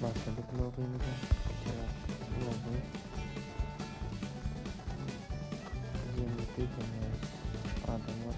Başladık lobby'imize. Lobby. 20 tane adam var.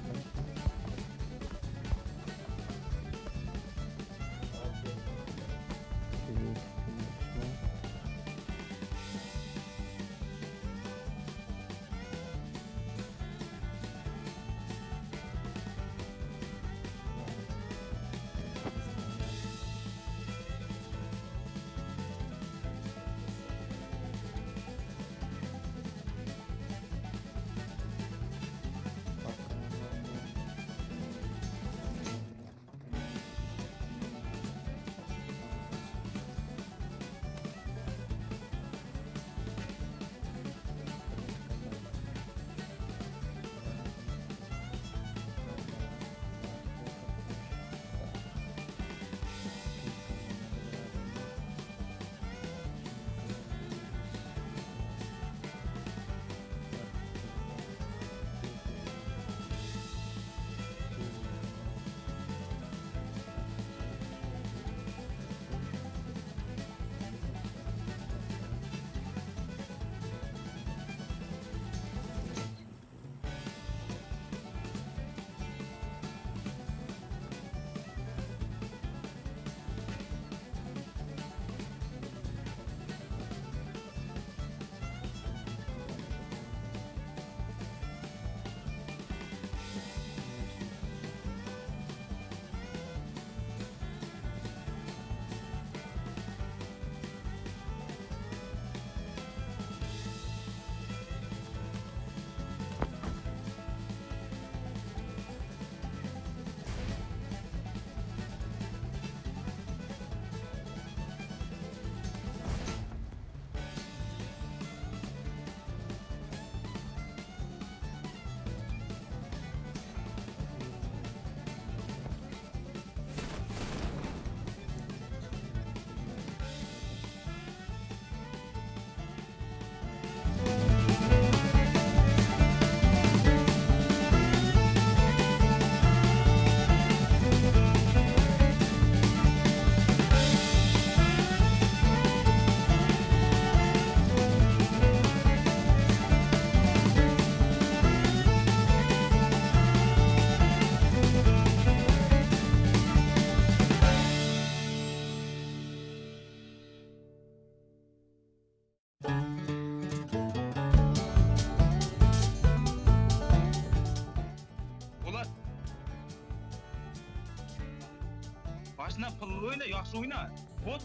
Başına pıllı oyna, yaxşı oyna. Bot.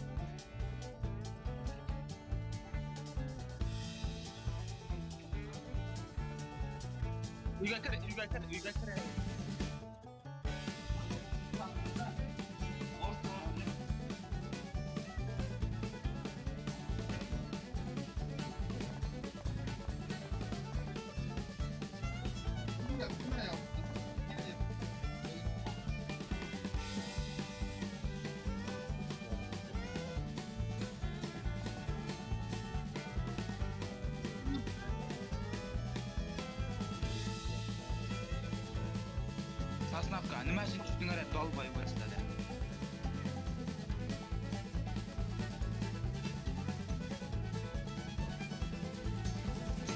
Uyga kir. Sasnavka, nima için üstüne dalbay başladı?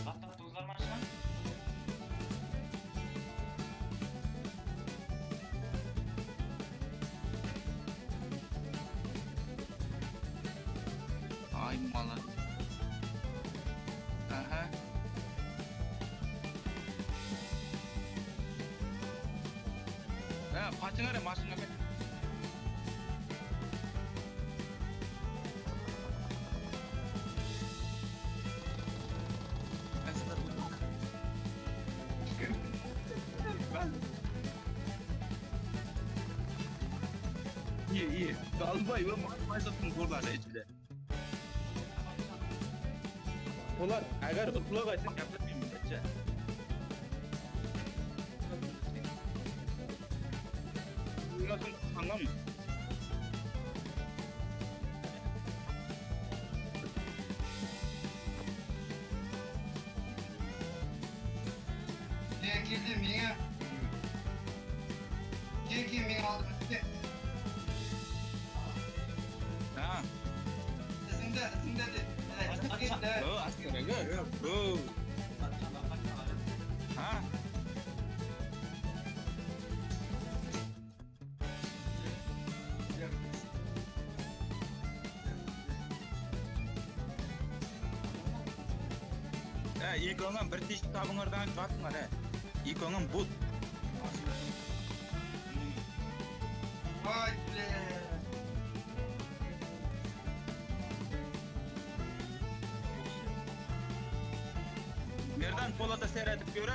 Hatta tozlar maçına. Ay malı. Aha. Ha, paçına re maşına ben. İyi. Dalbay ve maşatın zorları içinde. Ular, agar utlug aytsa gapirmayman bachcha. Uymasin, anlamı. Ne girdim yine? Gir menga aldım. Ha. Go. Ha? İlk onun bir diş kitabınlardan çıkarttılar he. İlk onun bu. Nereden Polat'a seyredip göre?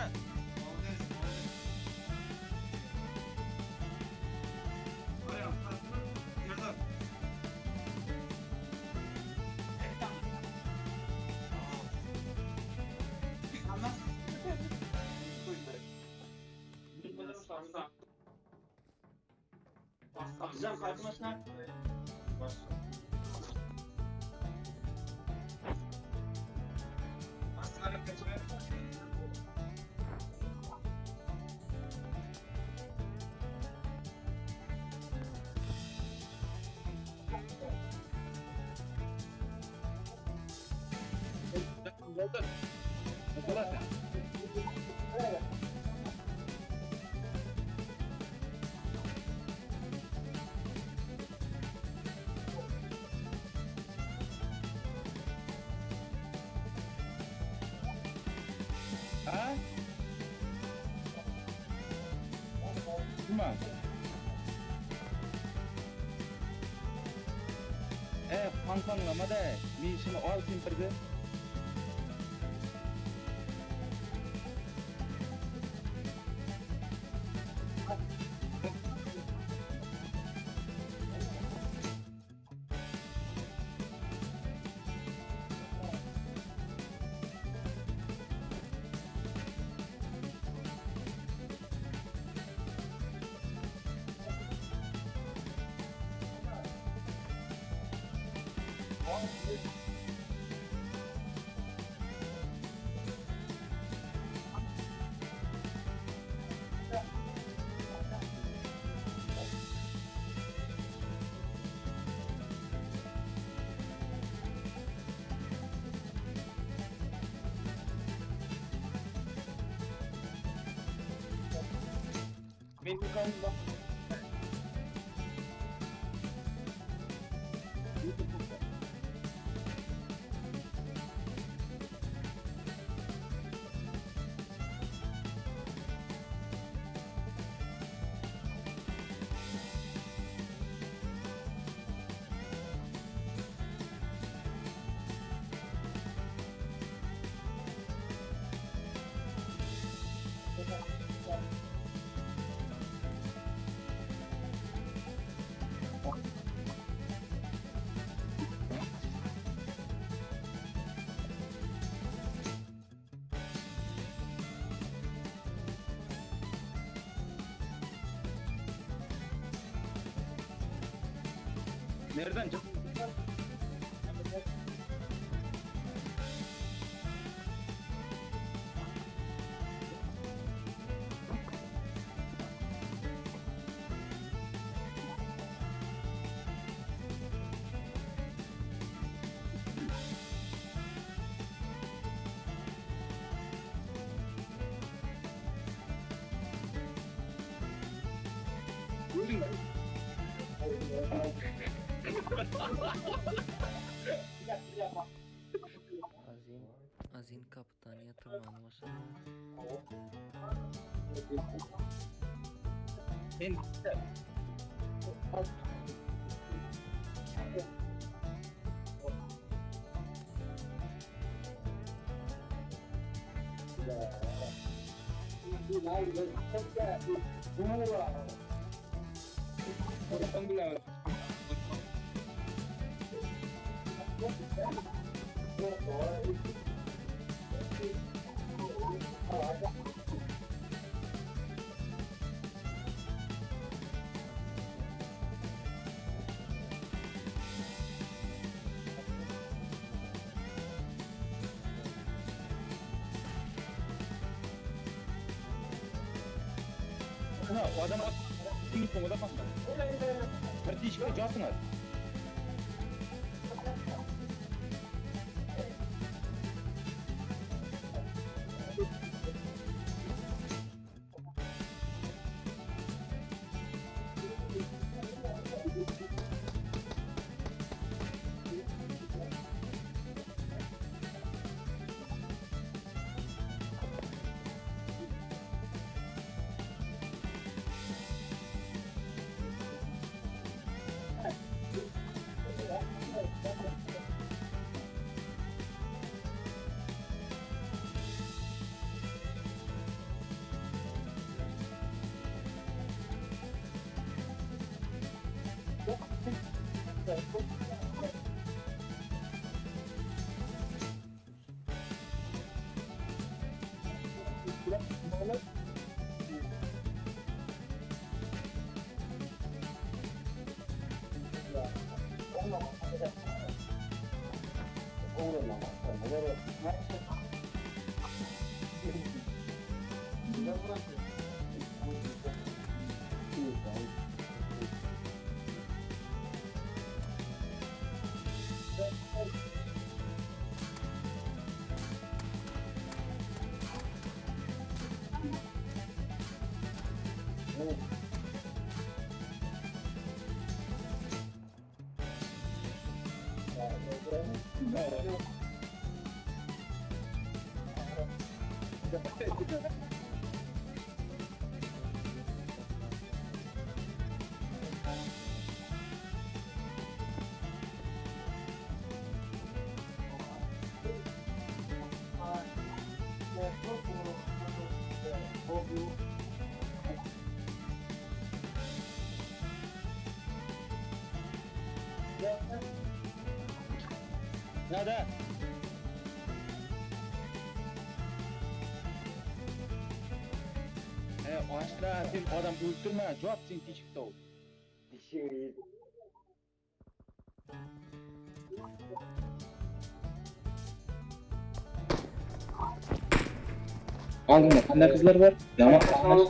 Güzel kalkmasına. Ha? Cuma. Pang de. Bir işini al simpirdi. Benim kanımda. Nereden çıktı? Azin kapitaniye tırmanması. Ben o adam tinggi komoda kan. Berarti sekali jawab nggak? Nerede? O aslında sen adam öldürme, cevap sen teşvikte ol. Aldın mı? Kanda kızlar var. Yaman kızlar.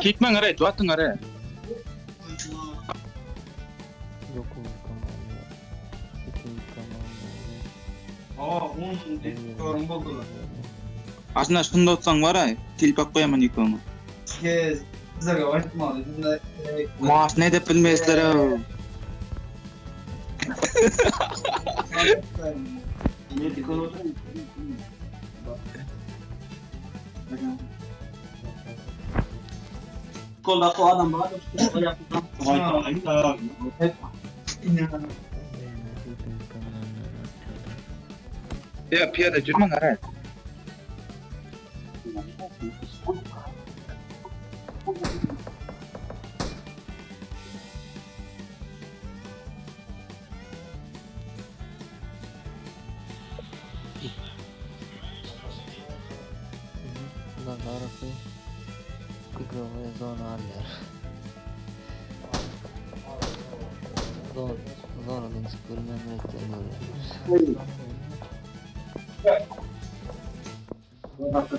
Gitmen araya, duatın araya. Yok olur tamamı. İkinci tamamı. Aslında şunda otsan var ya, tilpak koyaman yıkılma. Sizlerge oynattım Maas ne de bilmezler o. Kolda o adam var. O yaptı. Ya piyada jürmen araya. Ulan arası Kıgrova'ya zona alıyor. Zona links görmen bekleniyor.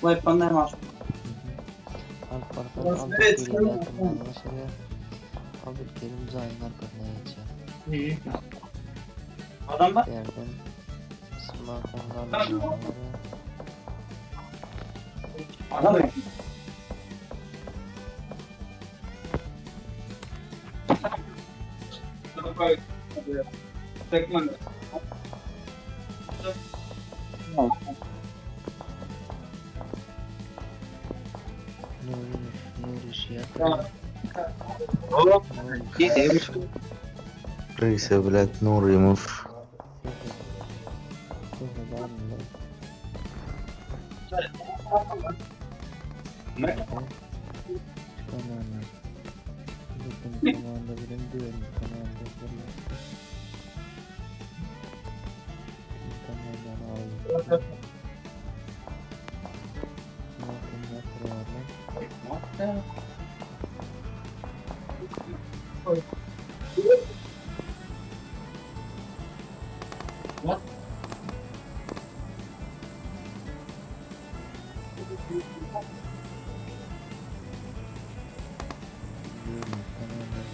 Koy panlar var. Alp Arslan Abdülkerim'le tırmanmasıyla Abdülkerim Zayn arkasına geçiyor. Adam var. Yerden smartphone'larla zonaları Adam var. Tekman. Nuri Şiat. Рыся, блядь, Нур ему. Bütün zamanda birim diyorum kanalda birleşti. Kanaldan aldım. Altında kurarlar.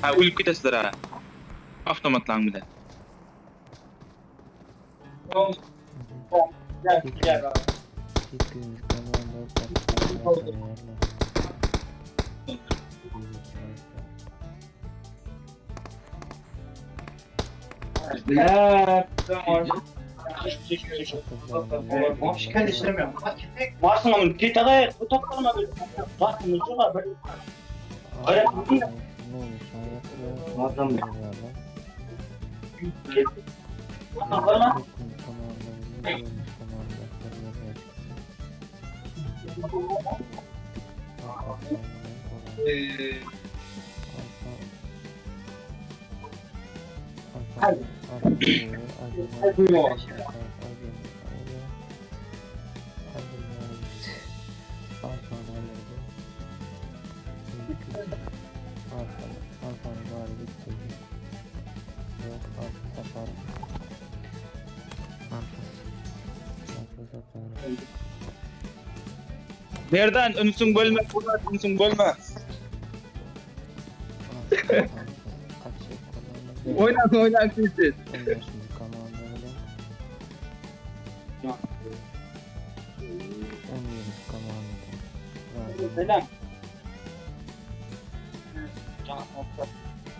Ha uyup gitasizlar ha. Avtomatlan bir de. Gittiğimiz kanalda patlamışlar yerler. Şikayet işlemiyorum. Varsın ama gitare bu toplama böyle. Varsın uçuğa böyle. Öyle değil mi? Ne olmuş hayatı? Adam. Tamam. Dokuzuncu komanda birinci olmuş komanda. Kırmızı Berdan ünsün bölme, buradan ünsün bölme. Oynan siz. 15. komanda bilen 17. komanda. Selam.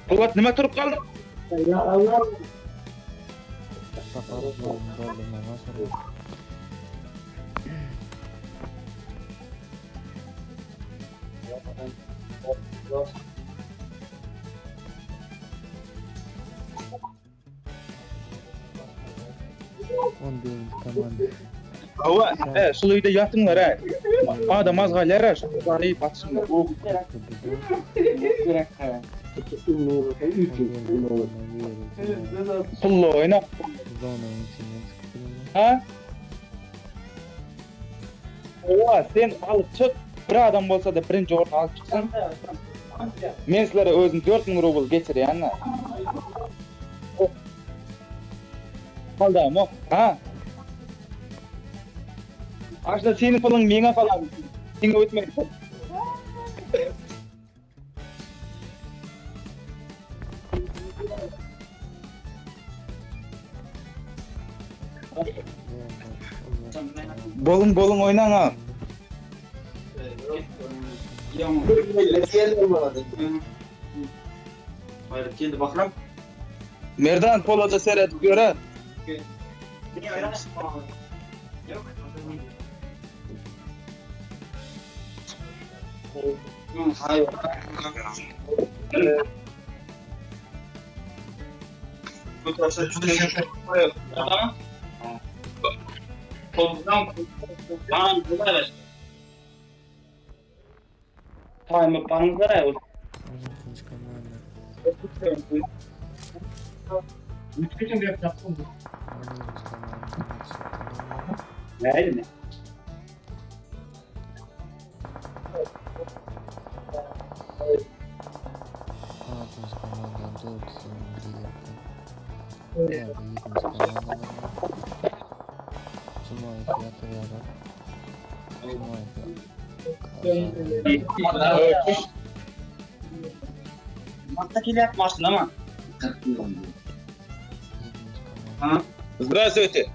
Kuvat nima turib qoldi? Ya Allah. Safarov doldurma nasıl? 11. komanda. Hava, suluйda yatыңlar ha. Adam azgaylar ha, bari batsınlar. Pullo oyna. Zonanın içinden çıkıp Ha? Hava, sen alıp çık. Bir adam bolsa da birinci orta alıp çıksın. Men sizlere özüm 4000 rubl geçireyim ha. Kaldı mı? Ha? Aşda senin pulun menge falan. Sen ötmedi. Bolun oynan ha. Hayır, kendi bakalım. Merdan poloda seyredip göre. Hayır. Tamam. Koldan bana güzel. Tamam, bana güzel. 12. komanda. Üçüncü bir yaptım. 17. komanda. Neydi mi? Altıncı komanda 4. Yani 7. komanda. Cuma'yı yatırıyorlar. Maçtakili yapmazsın ama. 7. komanda. Ha? Здравствуйте.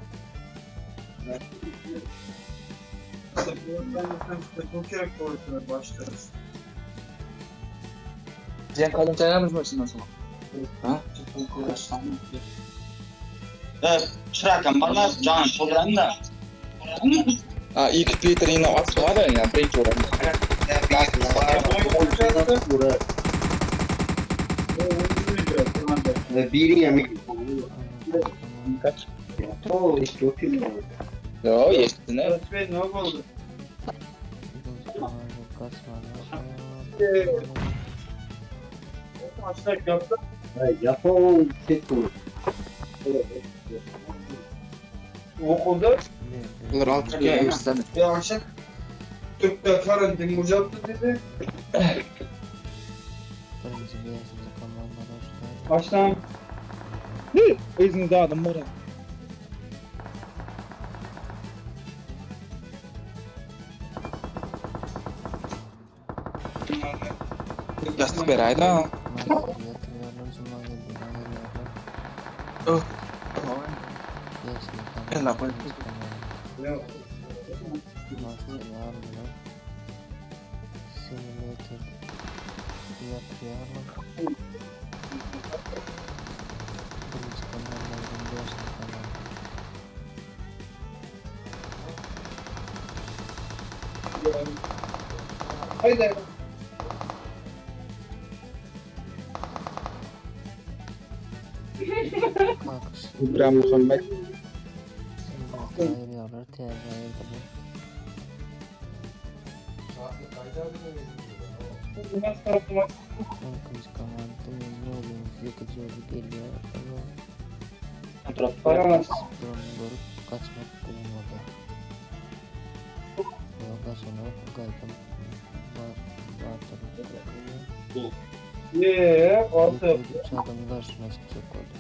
Sen kalın çaylar mısın nasıl? Ha? Evet, çırakken bana can sorulan da. Ha, 2 litre yine at var ya, birinci oran. Bir yemek. Kaç? Oo, işte o kim? Yo, yeşilsin ha. Ne oldu? 7. komanda Kasmanlar. Maçtak yaptım. Japon tek bu. Okulda Bunlar altı yemişsin. bir akşam Türk'te karantin uzattı dedi. 1. 5. komandalar hoşlar. Baştan Özünü dağıdım var. Yastık ver ayda. Yatırıyorlar. Cuma'yı yatırıyorlar. Oh. 5. El la pues. Master aldılar. Simulator yatırıyorlar. 1. komandaların 5. komanda. haydi. Kalkış. İbrahim Muhammed. Hayır yavrular teyze hayırdır bu. Kalkış kamandı. Ne oluyor? Yakıcı oldu geliyor. Ama Paramaz. Durumu görüp kaçmak bulunmadı. Yolda sonra gaykın batırdı. Altı. Yıkıldıkça adamın karşısına çıkacak oldu.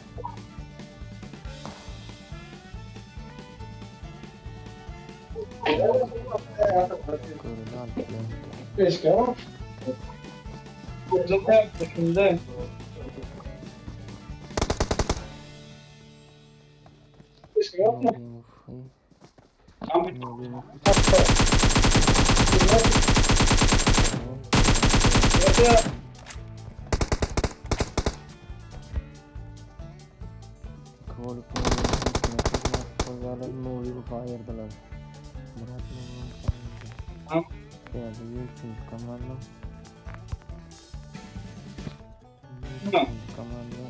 Görüldü altıyorum. Keşke ama. Zaten yaptı şimdi. Keşke Ne yapma. oluyor ufayım? Ne oluyor? Kıvalık ne oluyor? Ayırdılar. Murat ne oluyor? Geldi yürütüncü komando. Komando.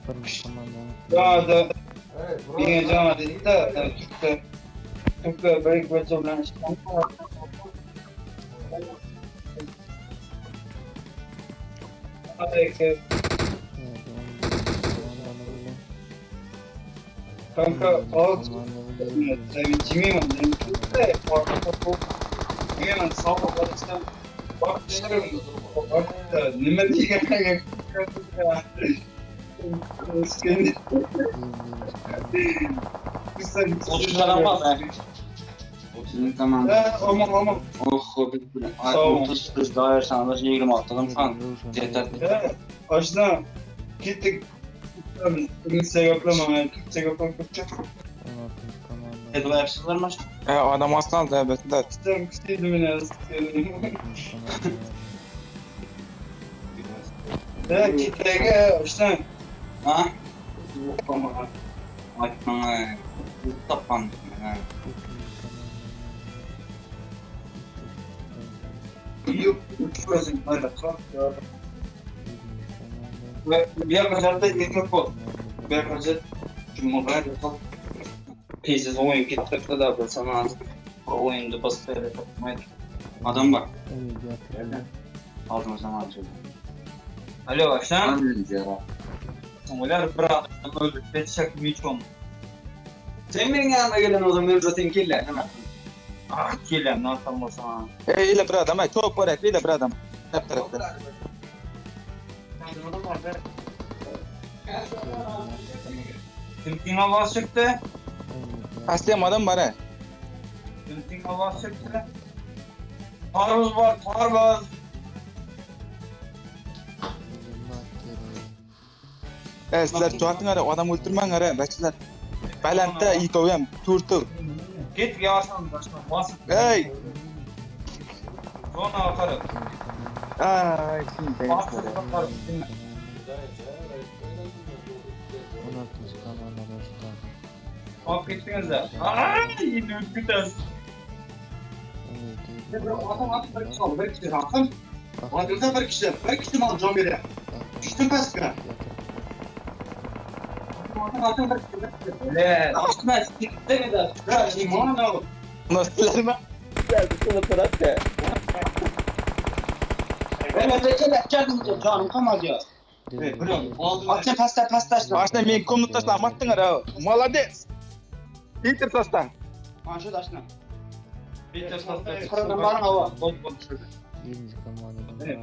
Birinci komando. Daha da bir cama dedik de gitti. Çünkü böyle gözümden çıkan. Hadi kanka alt Jimmy man de Jimmy man sağ olsun. Bak ne diyeyim kanka. Seni güzel. 30 lira var be. 30 tamam. Aman. Oh, Sağ ol. 30 kız daha yersen alır 26'dan falan. Yeter. Aslında gittik. Kimse yoklama. Kimse yoklama. Edil yapsızlar mı? Adam aslan da evet. İstedim yine. Ya kitlege işte. Ha? Ay bana. Tapan. Yok uçmasın. Hadi kalk ya. Bir kadar da ekmek ol. Bir kadar cumhuriyet yapalım. Peysiz oyun gittik da bu sana o oyunda basit yere takmaydı. Adam bak. Aldım sana açıldı. Alo baştan. Somular bırak. Öldük. Betişak hiç olmadı. Sen benim yanıma gelen o zaman zaten kille. Ah kilem ne yapalım o zaman. İle bir adam. Çok var et. İle bir adam. Hep tarafta. Tümtün avaz çıktı. Aslım adam var he. Tümtün avaz çıktı. Tarvuz var, tarvuz. Sizler çoğaltın ara. Adam öldürmen ara. Başlar. Balanta iyi koyayım. Turtu. Git yavaşlan başla. Basıp. Hey. Sonra atarım. Ay şimdi. Basıp atarım. Dinle. 16. komando dostlar. Bak gittiniz de. Aaa yine ürkütüz. Adam at bir kişi al, bir kişi rahatım. Adımda bir kişi mi alacağım biri? Düştüm pes kıra. Atın bir kişi. Le, aslında sikte mi de? Ya iman ol. Nasıllar mı? Geldi sana taraf ya. Ben öteki canım canım kalmaz ya. Atın pasta. Başta men komnatda slamatdın ara. Молодец. Peter Sostan. Maaşı daşına. Bitter pasta. Sıradan barın hava. 7. komando Evet.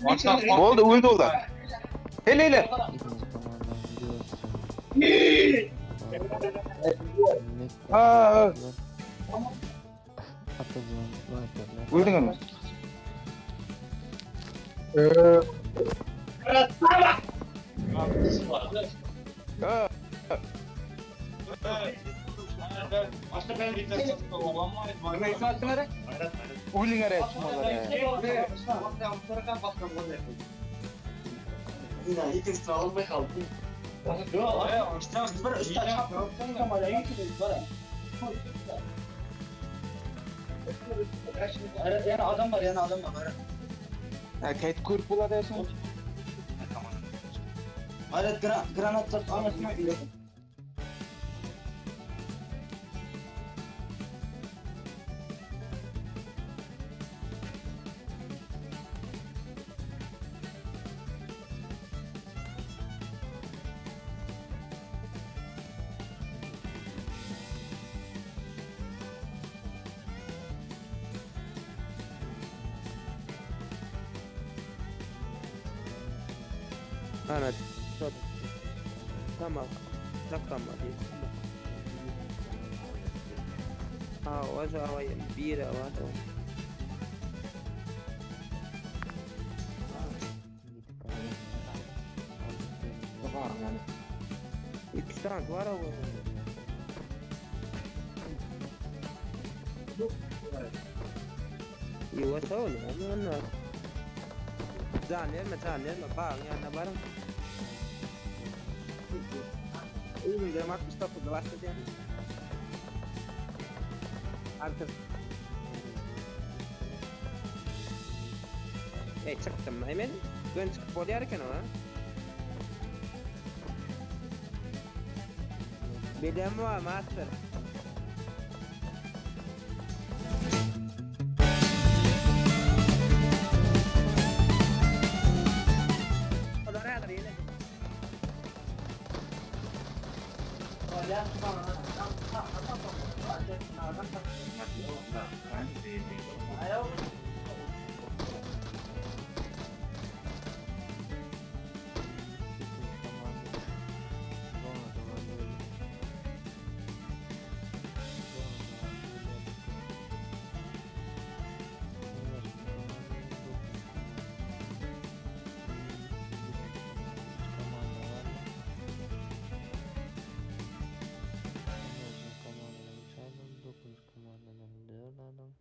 Murat. Oldu öldü oldu. Hele. 7. komando Göğsün. Aa. Atacağım. Öldün mü? Aslında ben bitter pasta olamam. Öldün ara. Yine hiç sağlamda kaldı. Yok, ay, aslında bir üstte yani adam var. Kayıt kurup buladı ya sen. Hayret granatlar anlatma bile. Ana çok tamam. Tamam diye. Wazo awa mpira watu İkistan var o. Iya so ne mana. Zanir ma bang ya barang. Ini dia mak stop gelas aja. Artık. Çıktım hemen. Ben çıkıp oynarken o. Bedem var master. Odara ada ini. Olha, ayo. Komandadan 9 komandadan 4 adam.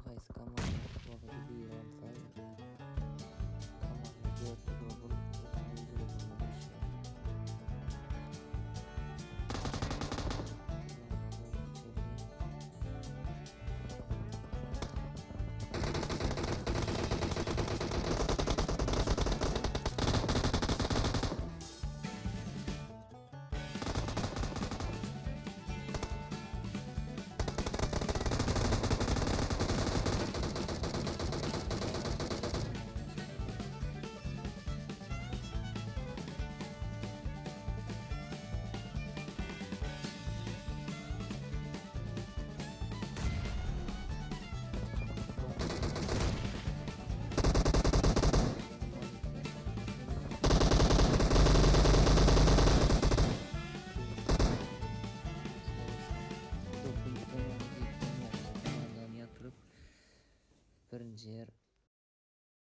qaysi komanda bolady diýip alsaydy.